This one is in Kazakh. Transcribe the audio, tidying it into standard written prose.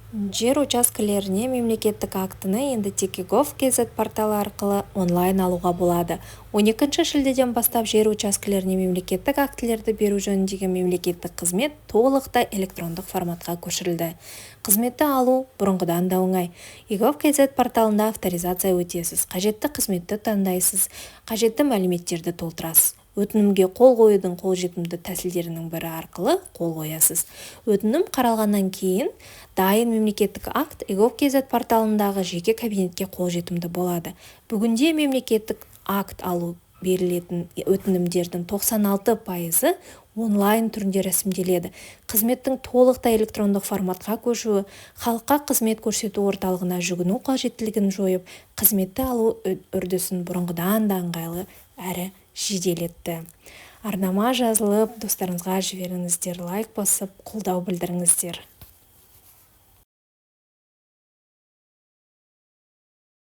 Жер учаскелеріне мемлекеттік актіні енді тек gov.kz порталы арқылы онлайн алуға болады. 12 шілдеден бастап жер учаскелеріне мемлекеттік актілерді беру жөніндегі мемлекеттік қызмет толықтай электрондық форматқа көшірілді. Қызметті алу бұрынғыдан да оңай. gov.kz порталында авторизация өтесіз, қажетті қызметті таңдайсыз, қажетті мәліметтерді толтырасыз. Өтінімге қол қоюдың қолжетімді тәсілдерінің бірі арқылы қол қоясыз. Өтінім қаралғаннан кейін дайын мемлекеттік акт gov.kz порталындағы жеке кабинетке қолжетімді болады. Бүгінде мемлекеттік акт алу берілетін өтінімдердің 96% онлайн түрінде рәсімделеді. Қызметтің толықтай электрондық форматқа көшуі халыққа қызмет көрсету орталығына жүгіну қажеттілігін жойып, қызметті алу үрдісін бұрынғыдан да ыңғайлы әрі жедел етті. Арнама жазылып, достарыңызға жіберіңіздер, лайк басып, қолдау білдіріңіздер.